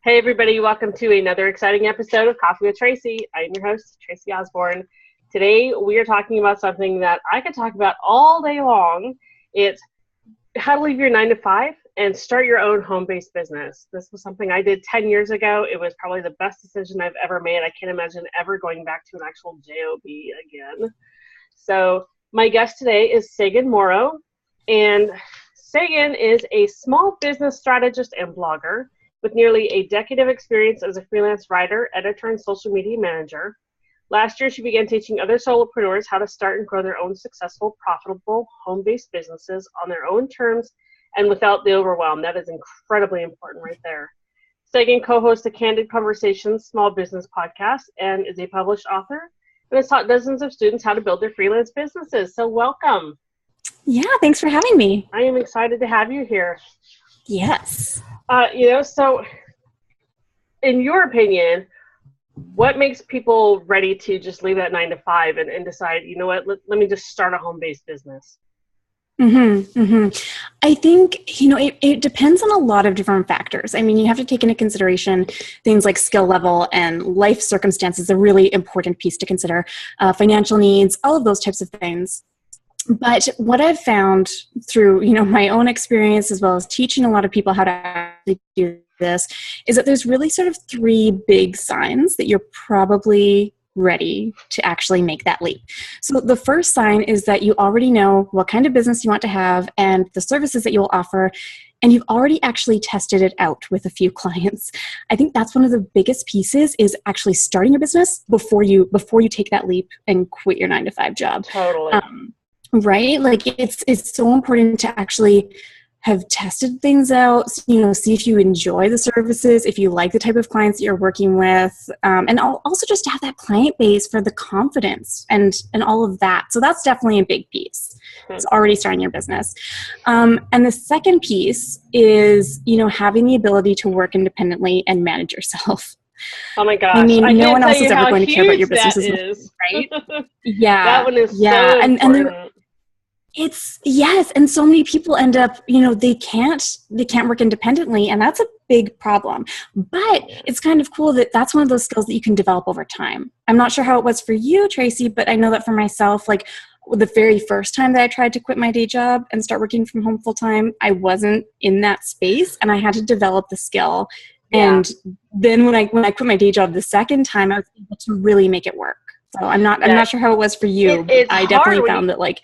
Hey everybody, welcome to another exciting episode of Coffee with Tracey. I'm your host, Tracey Osborne. Today we are talking about something that I could talk about all day long. It's how to leave your 9-to-5 and start your own home-based business. This was something I did 10 years ago. It was probably the best decision I've ever made. I can't imagine ever going back to an actual job again. So my guest today is Sagan Morrow, and Sagan is a small business strategist and blogger with nearly a decade of experience as a freelance writer, editor, and social media manager. Last year, she began teaching other solopreneurs how to start and grow their own successful, profitable, home-based businesses on their own terms and without the overwhelm. That is incredibly important right there. Sagan co-hosts the Candid Conversations Small Business Podcast and is a published author and has taught dozens of students how to build their freelance businesses. So welcome. Yeah, thanks for having me. I am excited to have you here. Yes. So in your opinion, what makes people ready to just leave that 9-to-5 and decide, you know what, let me just start a home-based business? I think, it depends on a lot of different factors. I mean, you have to take into consideration things like skill level and life circumstances, a really important piece to consider, financial needs, all of those types of things. But what I've found through, my own experience as well as teaching a lot of people how to actually do this is that there's really sort of three big signs that you're probably ready to actually make that leap. So the first sign is that you already know what kind of business you want to have and the services that you'll offer, and you've already actually tested it out with a few clients. I think that's one of the biggest pieces is actually starting your business before you take that leap and quit your 9-to-5 job. Totally. Right? Like it's so important to actually have tested things out, see if you enjoy the services, if you like the type of clients that you're working with, and also just to have that client base for the confidence and all of that. So that's definitely a big piece. It's already starting your business. And the second piece is, having the ability to work independently and manage yourself. Oh my gosh. I mean, no one else is ever going to care about your business as much, right? Yeah. That one is so important. Yes. And so many people end up, they can't work independently, and that's a big problem. But it's kind of cool that that's one of those skills that you can develop over time. I'm not sure how it was for you, Tracey, but I know that for myself, like the very first time that I tried to quit my day job and start working from home full time, I wasn't in that space and I had to develop the skill. Yeah. And then when I quit my day job the second time, I was able to really make it work. So I'm not sure how it was for you. I definitely found that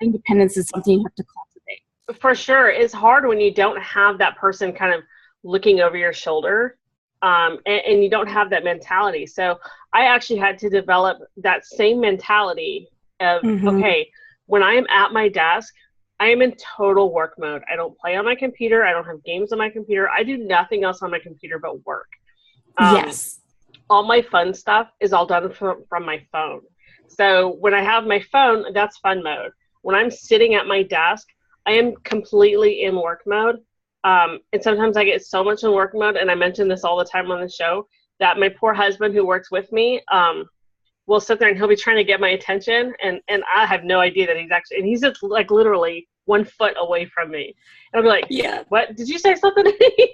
independence is something you have to cultivate. For sure. It's hard when you don't have that person kind of looking over your shoulder, and you don't have that mentality. So I actually had to develop that same mentality of, okay, when I am at my desk, I am in total work mode. I don't play on my computer. I don't have games on my computer. I do nothing else on my computer but work. Yes. All my fun stuff is all done from my phone. So when I have my phone, that's fun mode. When I'm sitting at my desk, I am completely in work mode. And sometimes I get so much in work mode, and I mention this all the time on the show, that my poor husband who works with me will sit there and he'll be trying to get my attention, and I have no idea that he's just like literally 1 foot away from me. And I'll be like, yeah, what? Did you say something to me?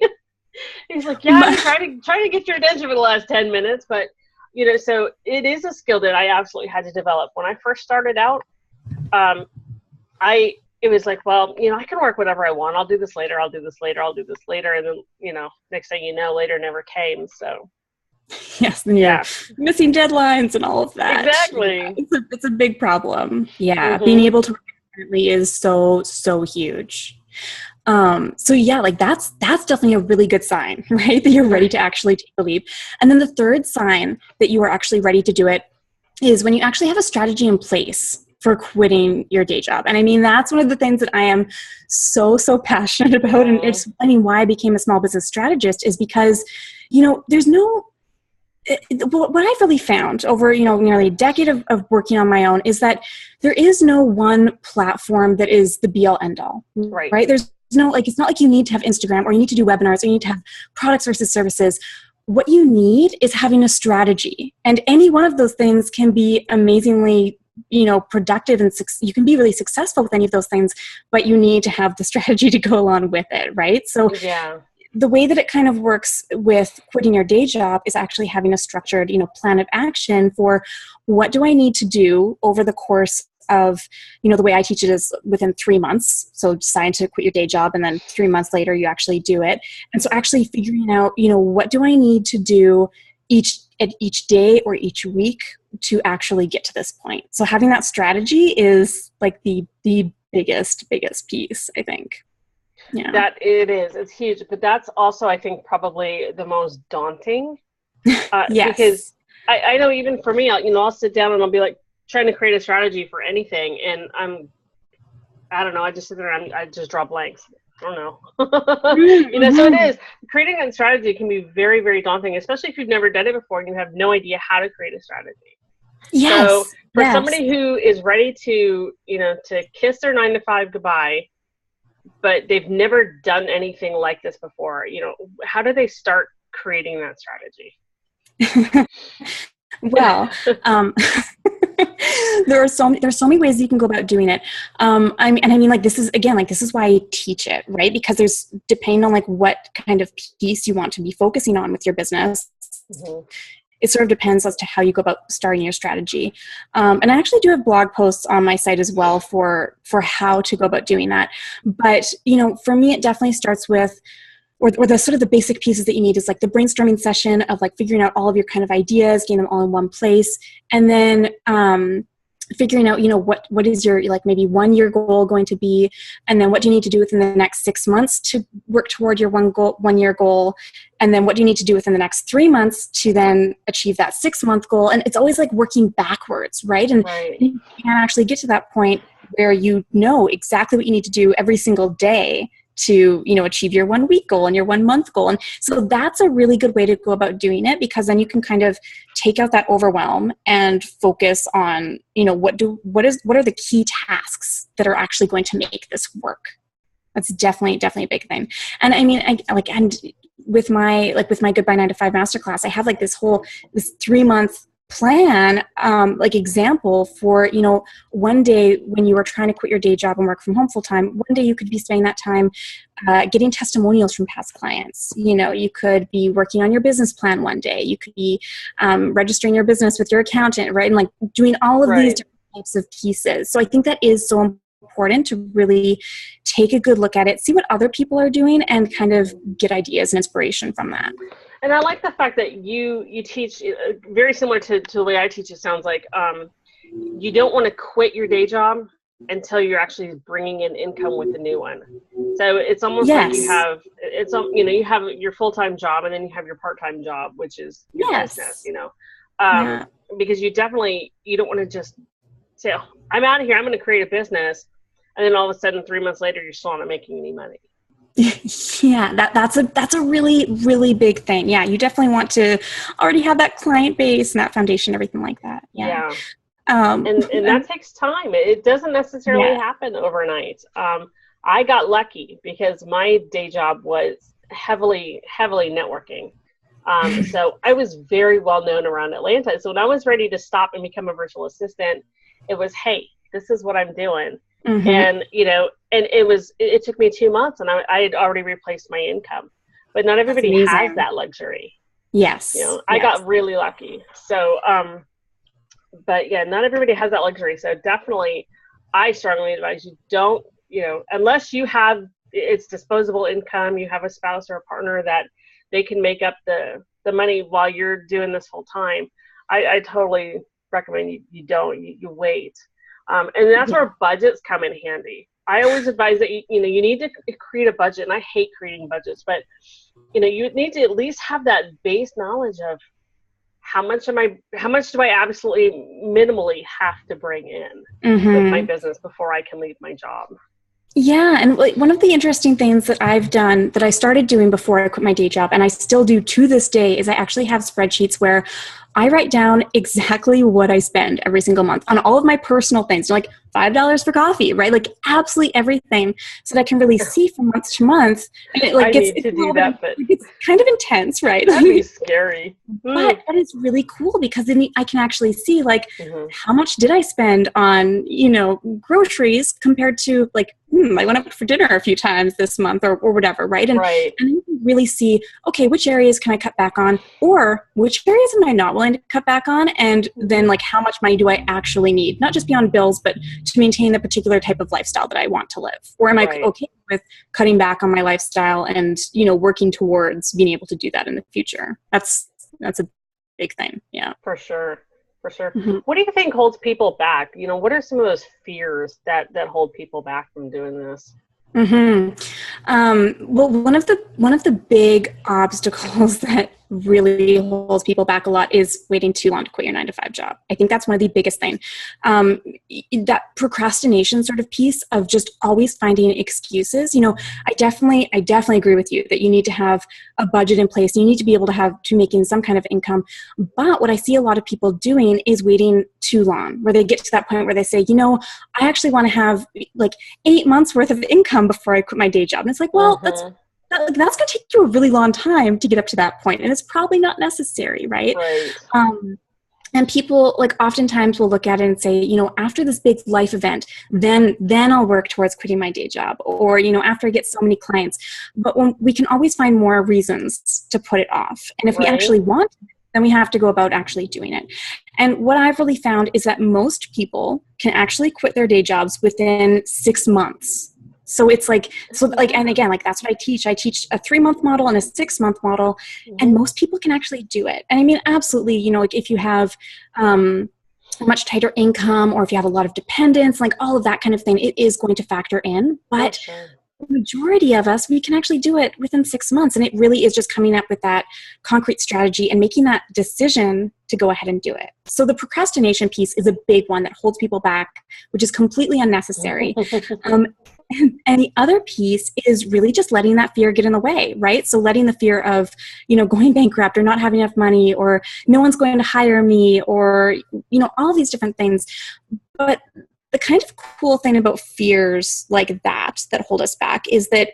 He's like, yeah, I'm trying to get your attention for the last 10 minutes. But, so it is a skill that I absolutely had to develop. When I first started out, it was like, well, I can work whatever I want. I'll do this later. And then, next thing you know, later never came. So. Yes. Yeah. Missing deadlines and all of that. Exactly. Yeah, it's a big problem. Yeah. Being able to work independently is so huge. So yeah, that's definitely a really good sign, right? That you're ready to actually take the leap. And then the third sign that you are actually ready to do it is when you actually have a strategy in place for quitting your day job. And I mean, that's one of the things that I am so passionate about. And it's, why I became a small business strategist is because, there's no, what I've really found over, nearly a decade of working on my own is that there is no one platform that is the be all end all, right? There's no, it's not like you need to have Instagram or you need to do webinars or you need to have products versus services. What you need is having a strategy, and any one of those things can be amazingly productive, and you can be really successful with any of those things, but you need to have the strategy to go along with it, right? So the way that it kind of works with quitting your day job is actually having a structured, plan of action for what do I need to do over the course of, the way I teach it is within 3 months. So decide to quit your day job, and then 3 months later you actually do it. And so actually figuring out, what do I need to do each day or each week to actually get to this point. So having that strategy is like the biggest piece, I think. Yeah. That it is. It's huge. But that's also, I think, probably the most daunting. Yes. Because I know even for me, I'll sit down and I'll be like trying to create a strategy for anything. And I don't know, I just sit there and I just draw blanks. I don't know. So it is. Creating that strategy can be very, very daunting, especially if you've never done it before and you have no idea how to create a strategy. Yes. So for somebody who is ready to, to kiss their 9-to-5 goodbye, but they've never done anything like this before, how do they start creating that strategy? Well, there's so many ways you can go about doing it. This is why I teach it, right? Because there's, depending on like what kind of piece you want to be focusing on with your business, it sort of depends as to how you go about starting your strategy. And I actually do have blog posts on my site as well for how to go about doing that. But, for me, it definitely starts with, or the sort of the basic pieces that you need is like the brainstorming session of like figuring out all of your kind of ideas, getting them all in one place, and then figuring out, what is your like maybe 1 year goal going to be, and then what do you need to do within the next 6 months to work toward your 1 year goal, and then what do you need to do within the next 3 months to then achieve that 6 month goal. And it's always like working backwards, right? And you can actually get to that point where you know exactly what you need to do every single day to, achieve your 1 week goal and your 1 month goal. And so that's a really good way to go about doing it, because then you can kind of take out that overwhelm and focus on, what are the key tasks that are actually going to make this work. That's definitely a big thing. And I mean, and with my Goodbye 9-to-5 Masterclass, I have like this 3-month plan, example for, one day when you are trying to quit your day job and work from home full time, one day you could be spending that time getting testimonials from past clients. You could be working on your business plan one day. You could be registering your business with your accountant, right? And like doing all of these different types of pieces. So I think that is so important to really take a good look at it, see what other people are doing, and kind of get ideas and inspiration from that. And I like the fact that you teach very similar to the way I teach. It sounds like you don't want to quit your day job until you're actually bringing in income with the new one. So it's almost like you have you have your full-time job, and then you have your part-time job, which is your business. Because you don't want to just say, oh, I'm out of here, I'm going to create a business, and then all of a sudden 3 months later you're still not making any money. Yeah, that's a really, really big thing. Yeah, you definitely want to already have that client base and that foundation, everything like that. Yeah. And that takes time. It doesn't necessarily happen overnight. I got lucky because my day job was heavily networking. So I was very well known around Atlanta. So when I was ready to stop and become a virtual assistant, it was, hey, this is what I'm doing. Mm-hmm. And, and it took me 2 months, and I had already replaced my income, but not everybody has that luxury. Yes. I got really lucky. So, but yeah, not everybody has that luxury. So definitely I strongly advise you don't, unless you have, it's disposable income, you have a spouse or a partner that they can make up the money while you're doing this full time. I totally recommend you wait. And that's where budgets come in handy. I always advise that, you need to create a budget, and I hate creating budgets, but, you need to at least have that base knowledge of how much do I absolutely minimally have to bring in with my business before I can leave my job. Yeah. And one of the interesting things that I've done, that I started doing before I quit my day job, and I still do to this day, is I actually have spreadsheets where I write down exactly what I spend every single month on all of my personal things, like $5 for coffee, right? Like absolutely everything, so that I can really see from month to month. And it I need to do that, but it's kind of intense, right? That'd be scary. But it's really cool because then I can actually see like how much did I spend on, groceries compared to like, I went out for dinner a few times this month or whatever, right? And you can really see, okay, which areas can I cut back on, or which areas am I not willing to cut back on? And then like how much money do I actually need? Not just beyond bills, but to maintain the particular type of lifestyle that I want to live. Or am I okay with cutting back on my lifestyle and, working towards being able to do that in the future? That's a big thing. Yeah. For sure. What do you think holds people back? What are some of those fears that hold people back from doing this? Well, one of the big obstacles that really holds people back a lot is waiting too long to quit your 9-to-5 job. I think that's one of the biggest things. That procrastination sort of piece of just always finding excuses. I definitely agree with you that you need to have a budget in place. You need to be able to making some kind of income. But what I see a lot of people doing is waiting too long, where they get to that point where they say, I actually want to have like 8 months worth of income before I quit my day job. And it's like, well, that's going to take you a really long time to get up to that point, and it's probably not necessary, right? And people like oftentimes will look at it and say, after this big life event, then I'll work towards quitting my day job, or after I get so many clients. But when we can always find more reasons to put it off, and if we actually want it, then we have to go about actually doing it. And what I've really found is that most people can actually quit their day jobs within 6 months. So it's like, and again, like that's what I teach. I teach a 3-month model and a 6-month model, and most people can actually do it. And I mean, absolutely, like if you have much tighter income, or if you have a lot of dependents, like all of that kind of thing, it is going to factor in. But the majority of us, we can actually do it within 6 months. And it really is just coming up with that concrete strategy and making that decision to go ahead and do it. So the procrastination piece is a big one that holds people back, which is completely unnecessary. And the other piece is really just letting that fear get in the way, right? So letting the fear of, going bankrupt or not having enough money, or no one's going to hire me, or, all these different things. But the kind of cool thing about fears like that hold us back is that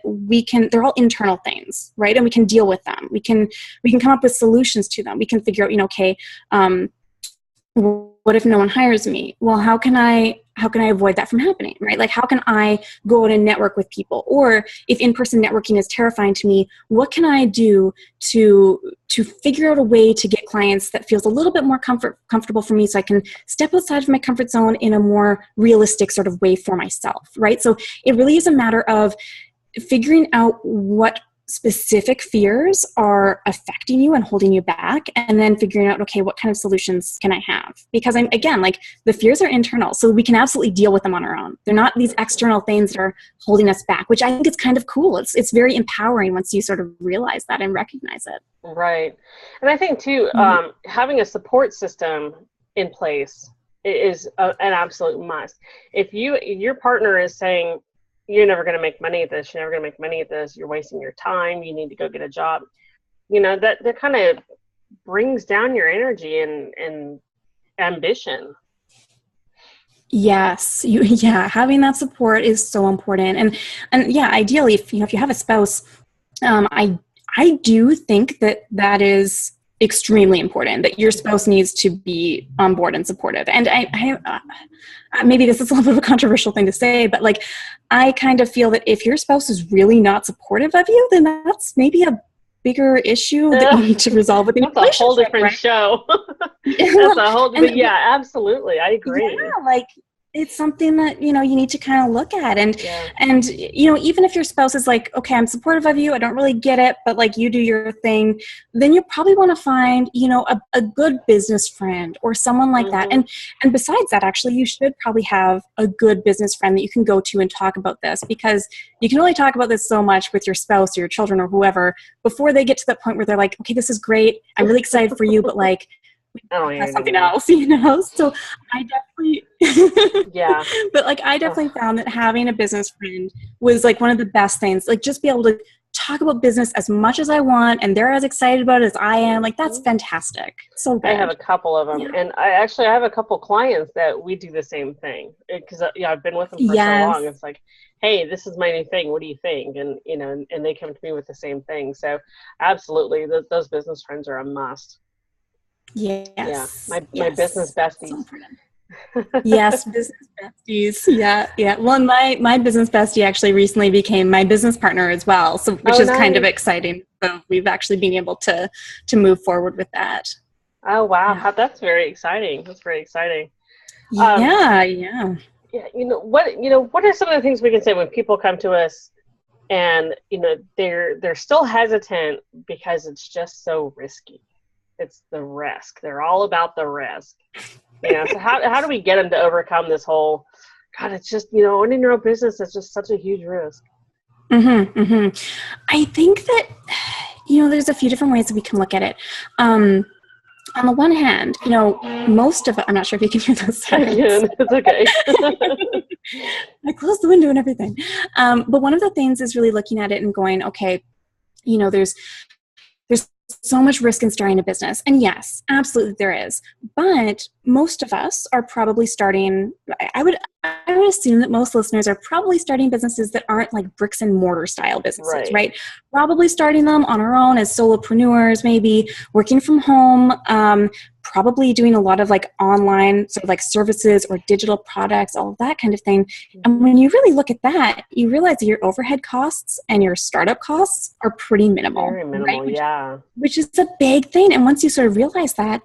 they're all internal things, right? And we can deal with them. We can come up with solutions to them. We can figure out, okay, what if no one hires me? Well, how can I avoid that from happening, right? Like, how can I go out and network with people? Or if in-person networking is terrifying to me, what can I do to figure out a way to get clients that feels a little bit more comfortable for me, so I can step outside of my comfort zone in a more realistic sort of way for myself, right? So it really is a matter of figuring out what specific fears are affecting you and holding you back, and then figuring out, okay, what kind of solutions can I have? Because the fears are internal, so we can absolutely deal with them on our own. They're not these external things that are holding us back, which I think is kind of cool. It's very empowering once you sort of realize that and recognize it. Right. And I think too, having a support system in place is an absolute must. If your partner is saying, you're never going to make money at this, you're never going to make money at this, you're wasting your time, you need to go get a job, that kind of brings down your energy and ambition. Yes. Having that support is so important. And yeah, ideally, if you have a spouse, I do think that is extremely important, that your spouse needs to be on board and supportive. And I maybe this is a little bit of a controversial thing to say, but like, I kind of feel that if your spouse is really not supportive of you, then that's maybe a bigger issue that you need to resolve with the relationship. That's a whole different show. That's a whole different, absolutely. I agree. Yeah, like, it's something that, you need to kind of look at. And even if your spouse is like, okay, I'm supportive of you, I don't really get it, but like, you do your thing, then you probably want to find, a good business friend or someone like that. And besides that, actually, you should probably have a good business friend that you can go to and talk about this, because you can only talk about this so much with your spouse or your children or whoever before they get to that point where they're like, okay, this is great, I'm really excited for you, but like, something else, So I definitely, but like, I definitely found that having a business friend was like one of the best things, like just be able to talk about business as much as I want, and they're as excited about it as I am. Like, that's fantastic. So good. I have a couple of them, and I have a couple clients that we do the same thing, because I've been with them for so long. It's like, hey, this is my new thing. What do you think? And and they come to me with the same thing. So absolutely, those business friends are a must. Yes. Yeah, my business besties. Yes, business besties. Yeah. Well, my business bestie actually recently became my business partner as well, so which is kind of exciting. So we've actually been able to move forward with that. Oh wow, that's very exciting. That's very exciting. Yeah. Yeah. What are some of the things we can say when people come to us and they're still hesitant because it's just so risky? It's the risk. They're all about the risk. So how do we get them to overcome this whole, God, it's just, owning your own business is just such a huge risk. I think that, there's a few different ways that we can look at it. On the one hand, most of it, I'm not sure if you can hear those sounds. It's okay. I closed the window and everything. But one of the things is really looking at it and going, okay, there's so much risk in starting a business. And yes, absolutely there is. But most of us are probably starting, I would assume that most listeners are probably starting businesses that aren't like bricks and mortar style businesses, right? Probably starting them on our own as solopreneurs, maybe working from home, probably doing a lot of like online sort of like services or digital products, all of that kind of thing. And when you really look at that, you realize that your overhead costs and your startup costs are pretty minimal. Very minimal, right? Which is a big thing. And once you sort of realize that,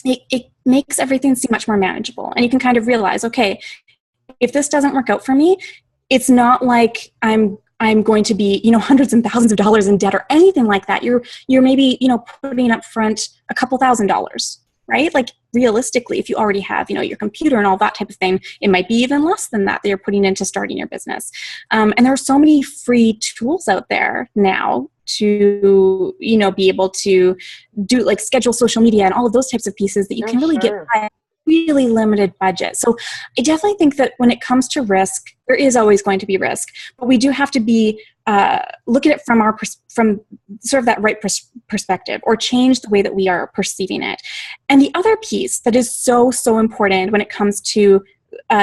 it makes everything seem much more manageable. And you can kind of realize, okay, if this doesn't work out for me, it's not like I'm going to be, hundreds and thousands of dollars in debt or anything like that. You're maybe, putting up front a couple $1,000s, right? Like realistically, if you already have, your computer and all that type of thing, it might be even less than that you're putting into starting your business. And there are so many free tools out there now to, be able to do like schedule social media and all of those types of pieces that you can really get by really limited budget. So I definitely think that when it comes to risk, there is always going to be risk, but we do have to be look at it from from sort of that right perspective, or change the way that we are perceiving it. And the other piece that is so important when it comes to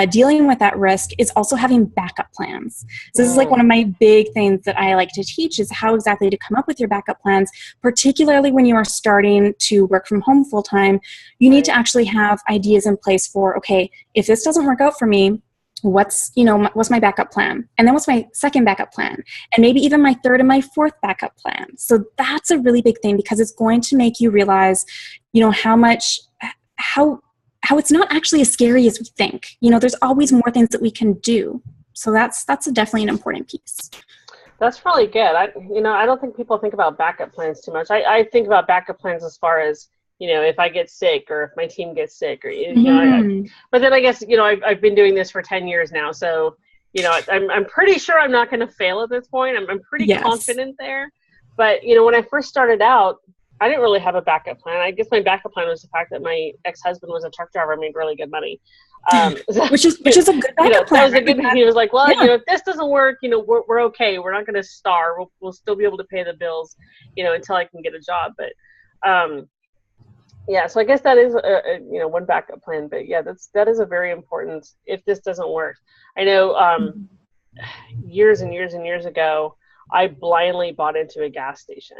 dealing with that risk is also having backup plans. So this is like one of my big things that I like to teach, is how exactly to come up with your backup plans, particularly when you are starting to work from home full time. You need to actually have ideas in place for, okay, if this doesn't work out for me, what's my backup plan? And then what's my second backup plan? And maybe even my third and my fourth backup plan. So that's a really big thing, because it's going to make you realize, how it's not actually as scary as we think. There's always more things that we can do. So that's definitely an important piece. That's really good. I don't think people think about backup plans too much. I think about backup plans as far as, if I get sick, or if my team gets sick, or, but then I guess, I've been doing this for 10 years now. So, I'm pretty sure I'm not going to fail at this point. I'm pretty confident there. But, when I first started out, I didn't really have a backup plan. I guess my backup plan was the fact that my ex-husband was a truck driver and made really good money. Which is a good backup plan. That was a good thing. He was like, well, if this doesn't work, we're okay. We're not going to starve. We'll still be able to pay the bills, until I can get a job. But, so I guess that is one backup plan. But that is a very important, if this doesn't work. I know years and years and years ago, I blindly bought into a gas station.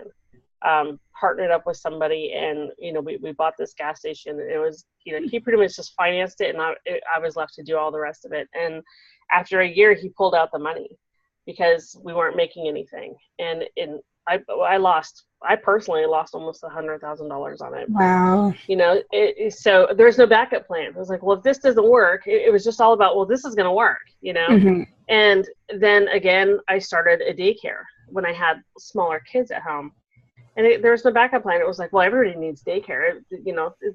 Partnered up with somebody, and we bought this gas station. It was he pretty much just financed it, and I was left to do all the rest of it. And after a year, he pulled out the money because we weren't making anything, and I personally lost almost $100,000 on it. Wow. So there's no backup plan. I was like, well, if this doesn't work, it was just all about, well, this is going to work, And then again, I started a daycare when I had smaller kids at home. And there was no backup plan. It was like, well, everybody needs daycare.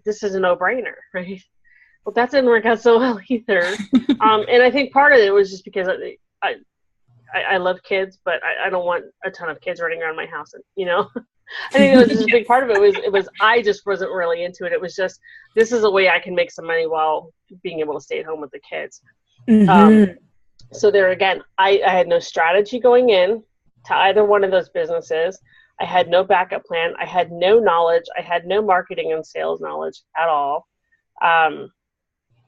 This is a no-brainer, right? Well, that didn't work out so well either. And I think part of it was just because I love kids, but I don't want a ton of kids running around my house. And, I think that was just a big part of it. It was I just wasn't really into it. It was just, this is a way I can make some money while being able to stay at home with the kids. So there again, I had no strategy going in. to either one of those businesses. I had no backup plan. I had no knowledge. I had no marketing and sales knowledge at all. And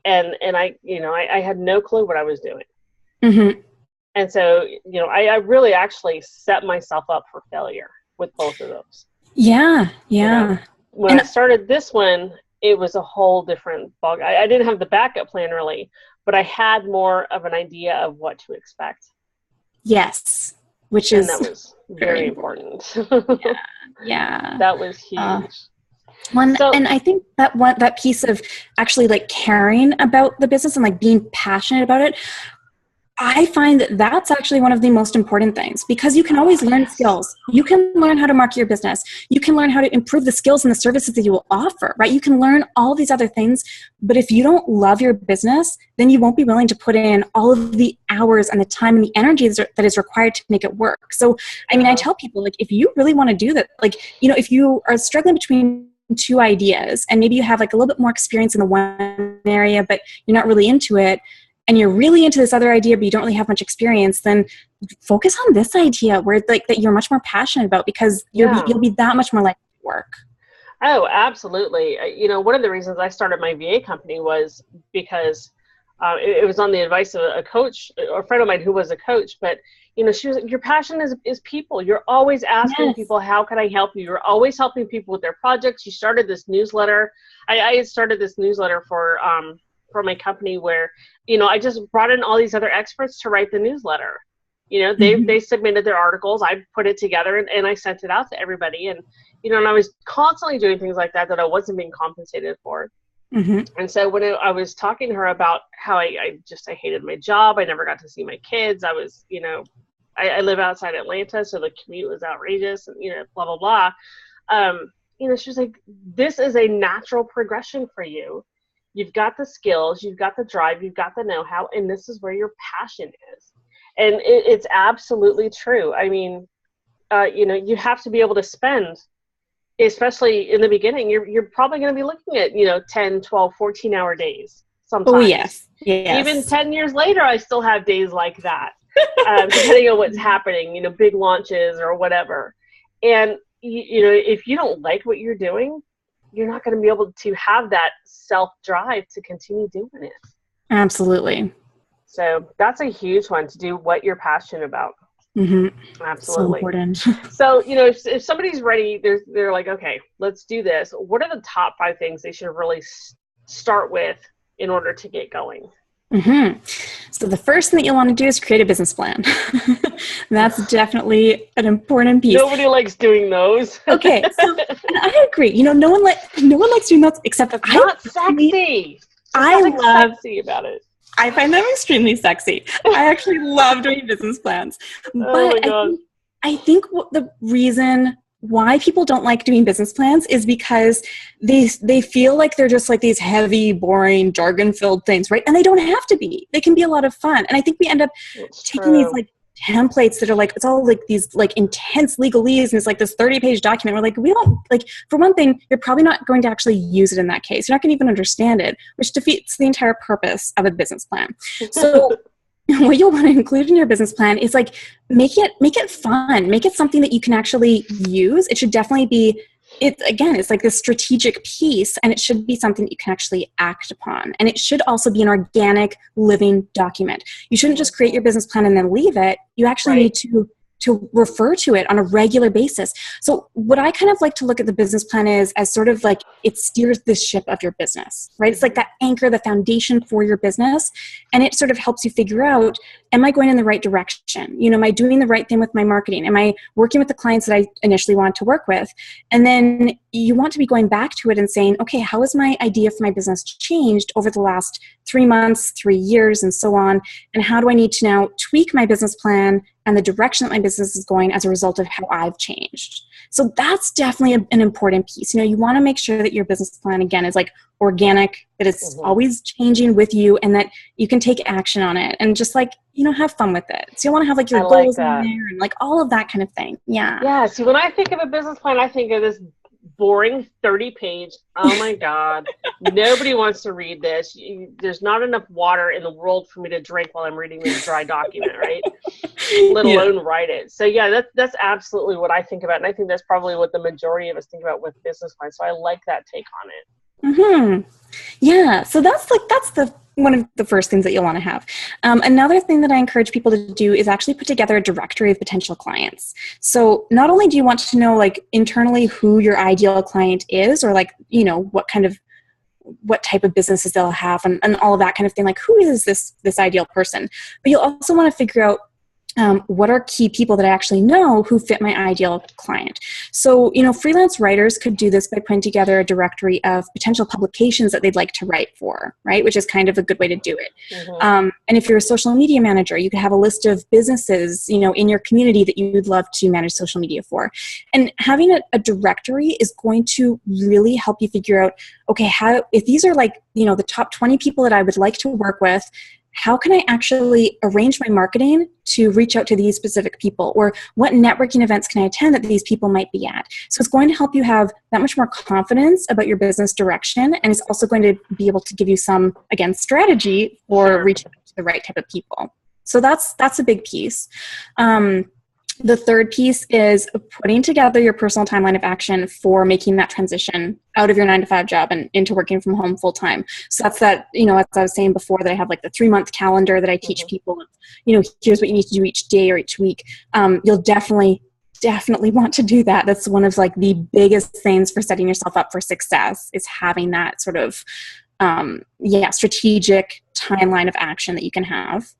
I had no clue what I was doing. Mm-hmm. And so, I really actually set myself up for failure with both of those. Yeah. Yeah. When I started this one, it was a whole different bug. I didn't have the backup plan really, but I had more of an idea of what to expect. Yes. And that was very important. Yeah. That was huge. And I think that piece of actually like caring about the business and like being passionate about it, I find that that's actually one of the most important things, because you can always learn skills. You can learn how to market your business. You can learn how to improve the skills and the services that you will offer, right? You can learn all these other things, but if you don't love your business, then you won't be willing to put in all of the hours and the time and the energy that is required to make it work. So, I mean, I tell people, like, if you really want to do that, like, if you are struggling between two ideas and maybe you have like a little bit more experience in the one area, but you're not really into it, and you're really into this other idea, but you don't really have much experience, then focus on this idea where like that you're much more passionate about, because you'll be that much more likely to work. Oh, absolutely. One of the reasons I started my VA company was because it was on the advice of a coach, or a friend of mine who was a coach, but she was like, your passion is people. You're always asking people, how can I help you? You're always helping people with their projects. You started this newsletter. I had started this newsletter for my company where, I just brought in all these other experts to write the newsletter. They submitted their articles. I put it together and I sent it out to everybody. And, and I was constantly doing things like that I wasn't being compensated for. Mm-hmm. And so when I was talking to her about how I hated my job, I never got to see my kids. I was, I live outside Atlanta, so the commute was outrageous and, blah, blah, blah. She was like, this is a natural progression for you. You've got the skills, you've got the drive, you've got the know-how, and this is where your passion is. And it's absolutely true. I mean, you have to be able to spend, especially in the beginning, you're probably going to be looking at, 10, 12, 14-hour days sometimes. Oh, yes. Even 10 years later, I still have days like that, depending on what's happening, big launches or whatever. And, if you don't like what you're doing, you're not going to be able to have that self-drive to continue doing it. Absolutely. So that's a huge one, to do what you're passionate about. Mm-hmm. Absolutely. So important. So, if somebody's ready, they're like, okay, let's do this. What are the top 5 things they should really start with in order to get going? Mm-hmm. So the first thing that you'll want to do is create a business plan. That's definitely an important piece. Nobody likes doing those. Okay, so I agree. No one likes doing those, except it's not sexy. Sexy about it. I find them extremely sexy. I actually love doing business plans. But I think the reason why people don't like doing business plans is because they feel like they're just like these heavy, boring, jargon-filled things, right? And they don't have to be. They can be a lot of fun. And I think we end up taking these like templates that are like, it's all like these like intense legalese, and it's like this 30-page document. We're like, we don't, like, for one thing, you're probably not going to actually use it in that case. You're not going to even understand it, which defeats the entire purpose of a business plan. So what you'll want to include in your business plan is like, make it fun, make it something that you can actually use. It should definitely be, it's like this strategic piece, and it should be something that you can actually act upon. And it should also be an organic, living document. You shouldn't just create your business plan and then leave it. You actually need to refer to it on a regular basis. So what I kind of like to look at the business plan is as sort of like, it steers the ship of your business, right? It's like that anchor, the foundation for your business. And it sort of helps you figure out, am I going in the right direction? Am I doing the right thing with my marketing? Am I working with the clients that I initially wanted to work with? And then you want to be going back to it and saying, okay, how has my idea for my business changed over the last 3 months, 3 years, and so on? And how do I need to now tweak my business plan and the direction that my business is going as a result of how I've changed? So that's definitely an important piece. You want to make sure that your business plan, again, is like organic, that it's always changing with you, and that you can take action on it and just like, have fun with it. So you want to have like your goals in there and like all of that kind of thing. Yeah. Yeah. See, when I think of a business plan, I think of this boring 30-page. Oh my God. Nobody wants to read this. There's not enough water in the world for me to drink while I'm reading this dry document, right? Let alone write it. So yeah, that's absolutely what I think about. And I think that's probably what the majority of us think about with business plans. So I like that take on it. Mm-hmm. Yeah. So that's one of the first things that you'll want to have. Another thing that I encourage people to do is actually put together a directory of potential clients. So not only do you want to know like internally who your ideal client is, or like, what type of businesses they'll have and all of that kind of thing, like who is this ideal person, but you'll also want to figure out what are key people that I actually know who fit my ideal client. So, freelance writers could do this by putting together a directory of potential publications that they'd like to write for, right? Which is kind of a good way to do it. Mm-hmm. And if you're a social media manager, you could have a list of businesses, in your community that you'd love to manage social media for. And having a directory is going to really help you figure out, okay, if these are like, the top 20 people that I would like to work with, how can I actually arrange my marketing to reach out to these specific people? Or what networking events can I attend that these people might be at? So it's going to help you have that much more confidence about your business direction. And it's also going to be able to give you some, again, strategy for reaching out to the right type of people. So that's a big piece. The third piece is putting together your personal timeline of action for making that transition out of your 9-to-5 job and into working from home full time. So that's that, as I was saying before, that I have like the 3-month calendar that I teach people, here's what you need to do each day or each week. You'll definitely want to do that. That's one of like the biggest things for setting yourself up for success, is having that sort of, strategic timeline of action that you can have.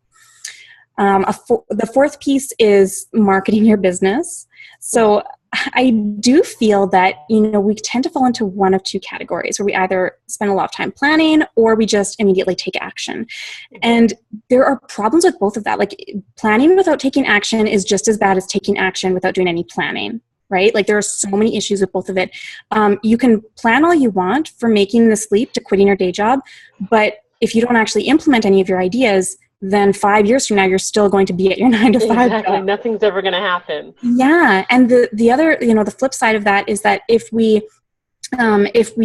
The fourth piece is marketing your business. So I do feel that, we tend to fall into one of two categories, where we either spend a lot of time planning or we just immediately take action. And there are problems with both of that. Like, planning without taking action is just as bad as taking action without doing any planning, right? Like, there are so many issues with both of it. You can plan all you want for making this leap to quitting your day job, but if you don't actually implement any of your ideas, then 5 years from now, you're still going to be at your 9-to-5 exactly. job. Nothing's ever going to happen. Yeah. And the other, the flip side of that is that if we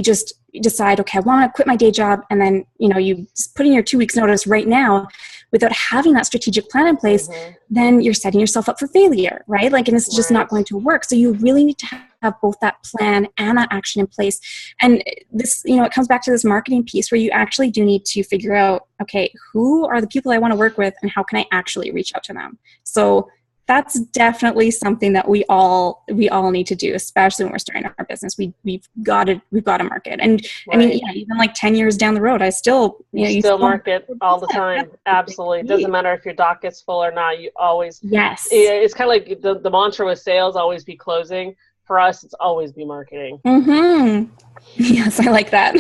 just decide, okay, I want to quit my day job, and then, you just put in your 2 weeks notice right now without having that strategic plan in place, then you're setting yourself up for failure, right? Like, and it's just not going to work. So you really need to have both that plan and that action in place. And this, it comes back to this marketing piece, where you actually do need to figure out, okay, who are the people I want to work with, and how can I actually reach out to them? So that's definitely something that we all need to do, especially when we're starting our business. We've got to market. And I mean, even like 10 years down the road, I still, you still market all the time. Absolutely. It doesn't matter if your docket's full or not. You always, it's kind of like the mantra with sales, always be closing. For us, it's always be marketing. Mm-hmm. Yes, I like that.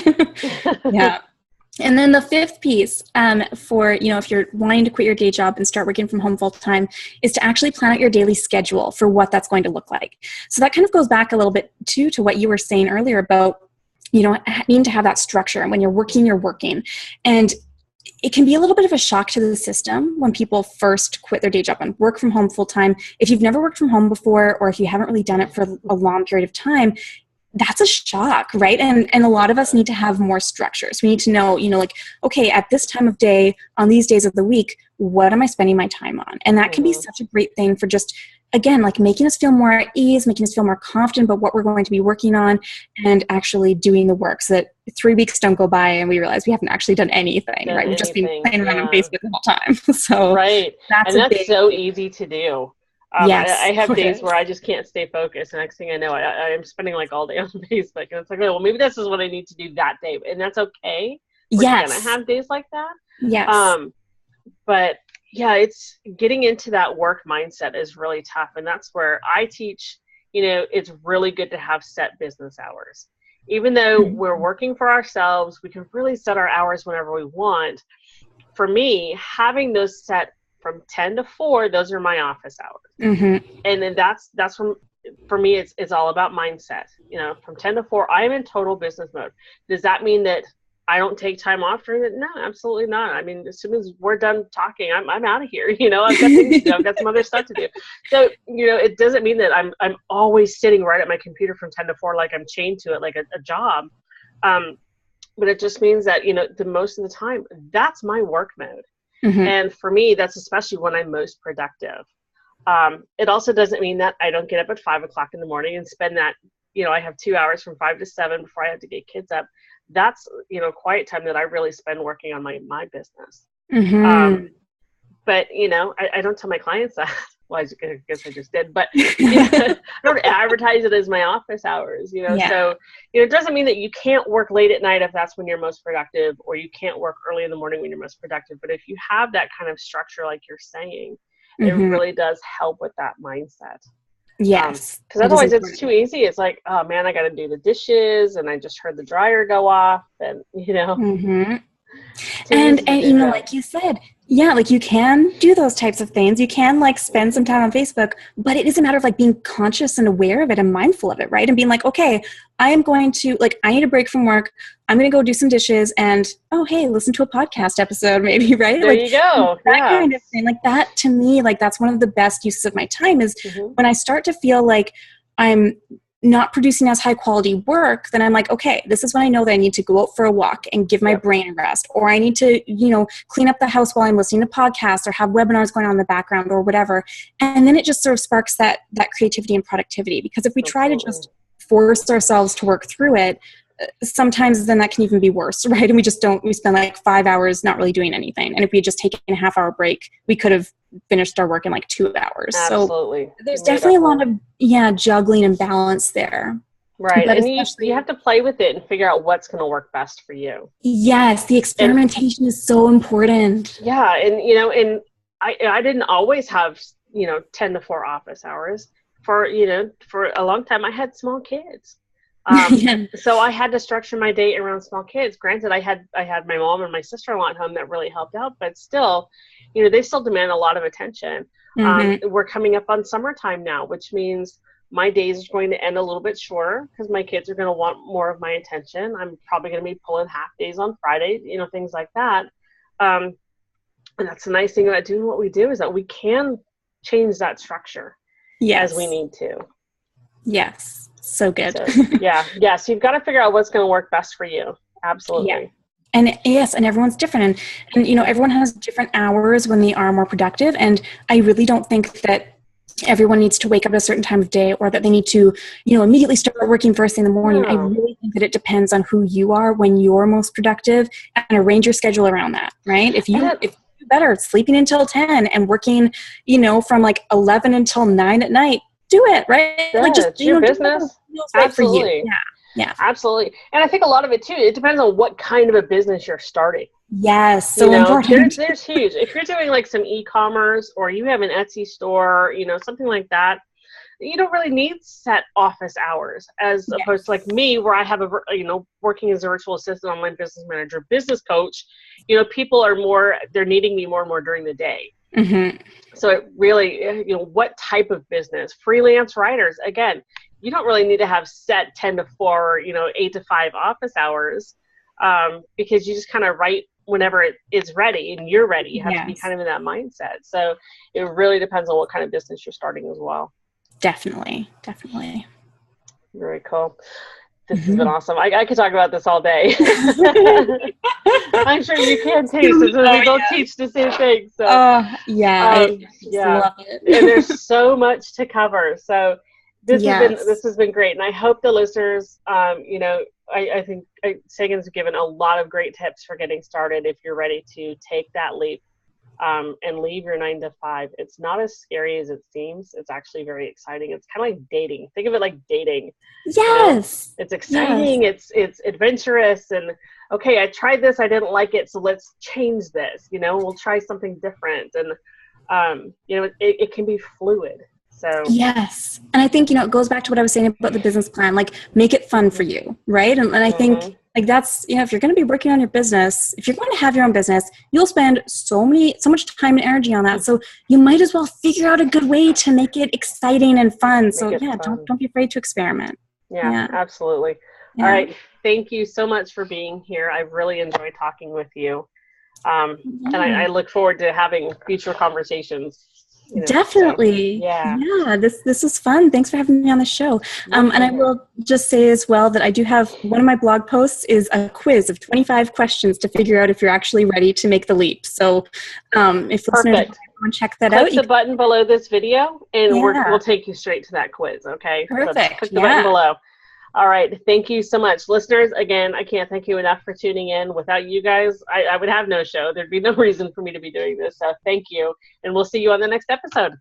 Yeah. And then the fifth piece for, if you're wanting to quit your day job and start working from home full time, is to actually plan out your daily schedule for what that's going to look like. So that kind of goes back a little bit too to what you were saying earlier about, needing to have that structure. And when you're working. And it can be a little bit of a shock to the system when people first quit their day job and work from home full time. If you've never worked from home before, or if you haven't really done it for a long period of time, that's a shock, right? And a lot of us need to have more structures. We need to know, like, okay, at this time of day, on these days of the week, what am I spending my time on? And that can be such a great thing for just, again, like making us feel more at ease, making us feel more confident about what we're going to be working on, and actually doing the work, so that 3 weeks don't go by and we realize we haven't actually done anything, right? We've just been playing around on Facebook the whole time. So that's so easy to do. Yes. I have days where I just can't stay focused. And next thing I know, I'm spending like all day on Facebook. And it's like, oh, well, maybe this is what I need to do that day. And that's okay. We're going to have days like that. Yes. But yeah, it's getting into that work mindset is really tough. And that's where I teach, it's really good to have set business hours. Even though we're working for ourselves, we can really set our hours whenever we want. For me, having those set from 10 to 4, those are my office hours. And then that's when, for me, it's all about mindset. From 10 to 4, I'm in total business mode. Does that mean that I don't take time off during it. No, absolutely not. I mean, as soon as we're done talking, I'm out of here. You know, I've got things to do. I've got some other stuff to do. So, you know, it doesn't mean that I'm always sitting right at my computer from 10 to 4, like I'm chained to it, like a job. But it just means that, you know, the most of the time, that's my work mode. Mm-hmm. And for me, that's especially when I'm most productive. It also doesn't mean that I don't get up at 5 o'clock in the morning and spend that, you know, I have 2 hours from 5 to 7 before I have to get kids up. That's, you know, quiet time that I really spend working on my business. Mm-hmm. But, you know, I don't tell my clients that. Well, I guess I just did. But you know, I don't advertise it as my office hours, you know. Yeah. So, you know, it doesn't mean that you can't work late at night if that's when you're most productive, or you can't work early in the morning when you're most productive. But if you have that kind of structure, like you're saying, mm-hmm. it really does help with that mindset. Yes. Because otherwise it's too easy. It's like, oh man, I got to do the dishes, and I just heard the dryer go off, and you know. Mm-hmm. And you know, like you said, yeah, like you can do those types of things. You can like spend some time on Facebook, but it is a matter of like being conscious and aware of it and mindful of it, right? And being like, okay, I am going to, like, I need a break from work. I'm going to go do some dishes and, oh, hey, listen to a podcast episode maybe, right? There like, you go. That kind of thing. Like that, to me, like that's one of the best uses of my time is mm-hmm. when I start to feel like I'm not producing as high quality work, then I'm like, okay, this is when I know that I need to go out for a walk and give my brain a rest, or I need to, you know, clean up the house while I'm listening to podcasts or have webinars going on in the background or whatever. And then it just sort of sparks that creativity and productivity, because if we try to just force ourselves to work through it, sometimes then that can even be worse, right? And we spend like 5 hours not really doing anything. And if we had just taken a half-hour break, we could have finished our work in like 2 hours. Absolutely. So there's definitely a lot of, juggling and balance there. Right. But and you have to play with it and figure out what's going to work best for you. Yes. The experimentation is so important. Yeah. And, you know, and I didn't always have, 10 to 4 office hours. For a long time, I had small kids. So I had to structure my day around small kids. Granted, I had my mom and my sister-in-law at home that really helped out, but still, they still demand a lot of attention. Mm-hmm. We're coming up on summertime now, which means my days are going to end a little bit shorter because my kids are going to want more of my attention. I'm probably going to be pulling half days on Friday, things like that. And that's the nice thing about doing what we do is that we can change that structure as we need to. Yes. So good. So you've got to figure out what's going to work best for you. Absolutely. Yeah. And yes, and everyone's different. And everyone has different hours when they are more productive. And I really don't think that everyone needs to wake up at a certain time of day, or that they need to, immediately start working first thing in the morning. No. I really think that it depends on who you are when you're most productive, and arrange your schedule around that, right? If you better sleeping until 10 and working, from like 11 until 9 at night, do it, right? Yeah, like just your business. Right for you. Yeah, absolutely. And I think a lot of it too, it depends on what kind of a business you're starting. Yes, so important. There's huge. If you're doing like some e-commerce, or you have an Etsy store, something like that, you don't really need set office hours as opposed to like me, where I have working as a virtual assistant, online business manager, business coach. People are they're needing me more and more during the day. Mm-hmm. So it really, what type of business? Freelance writers, again, you don't really need to have set 10 to 4, 8 to 5 office hours, because you just kind of write whenever it is ready and you're ready. You have to be kind of in that mindset. So it really depends on what kind of business you're starting as well. Definitely. Very cool. This has been awesome. I could talk about this all day. I'm sure you can too, since we both teach the same thing. So, I love it. And there's so much to cover. So this has been great, and I hope the listeners, I think Sagan's given a lot of great tips for getting started if you're ready to take that leap. And leave your 9 to 5. It's not as scary as it seems. It's actually very exciting. It's kind of like dating. Think of it like dating. Yes. It's exciting. Yes. It's adventurous. And okay, I tried this. I didn't like it. So let's change this. We'll try something different. And, it can be fluid. So yes. And I think, it goes back to what I was saying about the business plan, like make it fun for you. Right. And I think like that's, if you're going to be working on your business, if you're going to have your own business, you'll spend so much time and energy on that. So you might as well figure out a good way to make it exciting and fun. Don't be afraid to experiment. Yeah, absolutely. All right. Thank you so much for being here. I really enjoyed talking with you. And I look forward to having future conversations. Definitely. Yeah, this is fun. Thanks for having me on the show. And I will just say as well that I do have one of my blog posts is a quiz of 25 questions to figure out if you're actually ready to make the leap. So if listeners want to check that out. Click the button below this video and we'll take you straight to that quiz, okay? Perfect. So click the button below. All right. Thank you so much. Listeners, again, I can't thank you enough for tuning in. Without you guys, I would have no show. There'd be no reason for me to be doing this. So thank you. And we'll see you on the next episode.